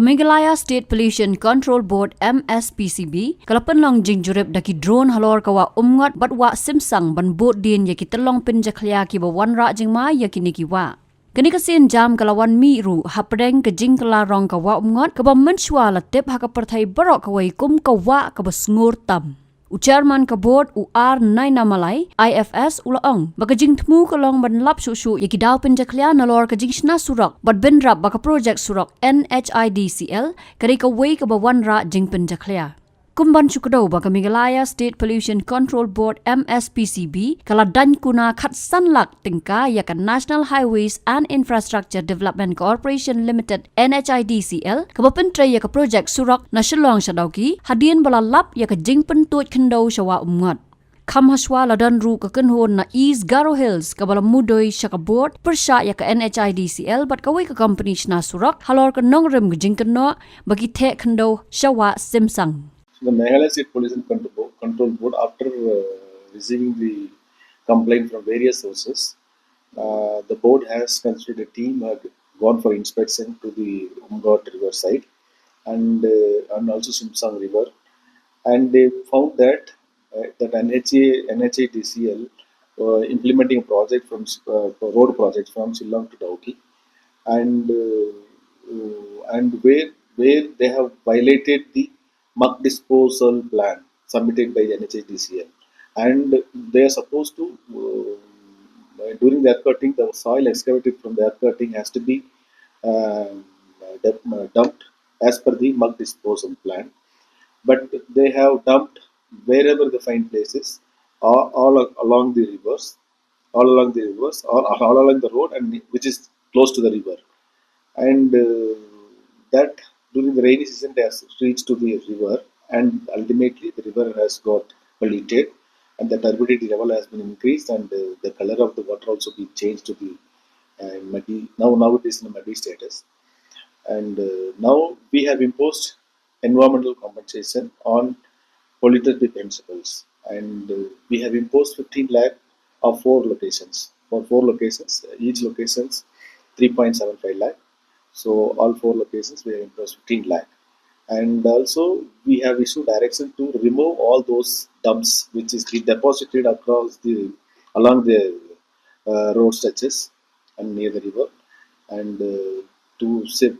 Meghalaya State Pollution Control Board MSPCB kalapan long jingjurep daki drone halor kawa Umngot batwa Simsang ban boat Dien yaki telong Pynjakhlia ki bawan ra jingma yaki nikiwa. Kani kasin jam kalawan mi ru hapdeng ke jing kala rong kawa Umngot kaba menshwa latip haka perthai barok kawai kum kawa kaba sngur tam. Chairman ka board UR Nainamalai IFS ulaong baka jing tmu kalong ban lap su yaki daw Pynjakhlia nalor ka jing shna surak bat benrap baka project surak NHIDCL kari ka way ka bawan ra jing Pynjakhlia. Kumban sukado baka Meghalaya State Pollution Control Board MSPCB kala dan kuna khat sanlak tingka yaka National Highways and Infrastructure Development Corporation Limited NHIDCL kabapen tray yaka project surak na Shillong Shadauki hadien bala lap yaka jing pentut kendo shawa Umngot. Kam haswa ladan ru ka kenhon na East Garo Hills kabala mudoi shaka board persya yaka NHIDCL bat kawai ka company shna surak halor ka nongrem gajing keno bagi the kendo shawa Simsang. The Meghalaya State Pollution Control Board, after receiving the complaint from various sources, the board has constituted a team, gone for inspection to the Umngot river side and also Simsang river, and they found that NHIDCL implementing a project from road project from Shillong to Dauki, and where they have violated the muck disposal plan submitted by the NHIDCL, and they are supposed to during the earth cutting, the soil excavated from the earth cutting has to be dumped as per the muck disposal plan, but they have dumped wherever they find places, all along the rivers, or all along the road, and which is close to the river, and that during the rainy season they have reached to the river, and ultimately the river has got polluted, and the turbidity level has been increased, and the color of the water also been changed to the muddy. Now it is in a muddy status, and now we have imposed environmental compensation on polluted principles, and we have imposed 15 lakh of 4 locations. For 4 locations, each locations 3.75 lakh. So all 4 locations we have imposed 15 lakh, and also we have issued direction to remove all those dumps which is deposited along the road stretches and near the river, and to safe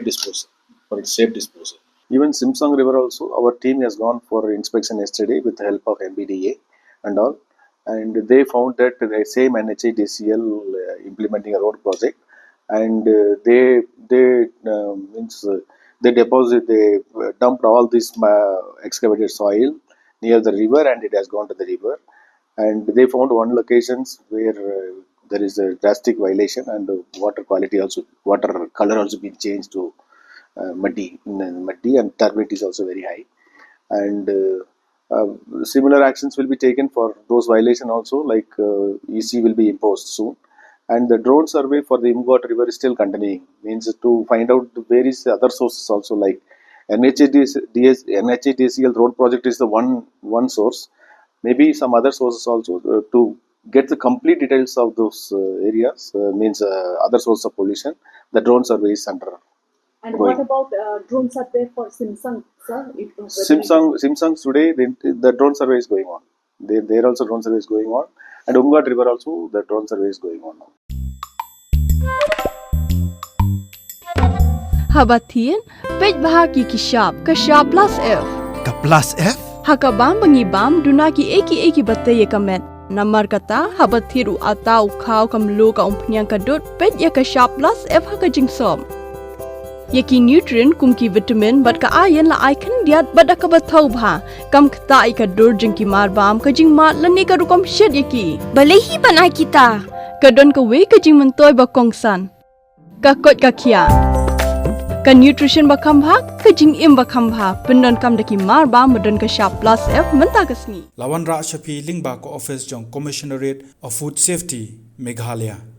disposal, for its safe disposal. Even Simsang river also, our team has gone for inspection yesterday with the help of MBDA and all, and they found that the same NHIDCL implementing a road project, and they dumped all this excavated soil near the river, and it has gone to the river, and they found one locations where there is a drastic violation, and water color also been changed to muddy, and turbidity is also very high, and similar actions will be taken for those violations also, like EC will be imposed soon. And the drone survey for the Umngot river is still continuing, means to find out the various other sources also, like NHIDCL road project is the one source, maybe some other sources also, to get the complete details of those areas, means other sources of pollution. The drone survey is under. And what about drone survey for Simsang, sir? Simsang today, the drone survey is going on. There also drone survey is going on, and Umngot river also the drone survey is going on now. Habatin, page bahagi kishap, kashap plus F. Ka plus F? Hakabam bangibam dunaki eki batay kamet. Namar kata habathiru atau kau kamlu ka umpnyang kadut page ya kashap plus F hakajingsom. Yaki nutrient kumki vitamin bat ka ayan la icon diat bada ka bathau bha kam kta ika dur jingki marbam ka jingma lani ka rukom shed yaki balehi banai kita kadon ka we ka jing mentoy ba kongsan ka kot ka kia ka nutrition ba khambha ka jing im ba khambha pendon kam daki marbam madon ka sharp plus F menta kasni Lawan Ra Shafi Lingba ko office jong Commissionerate of Food Safety Meghalaya.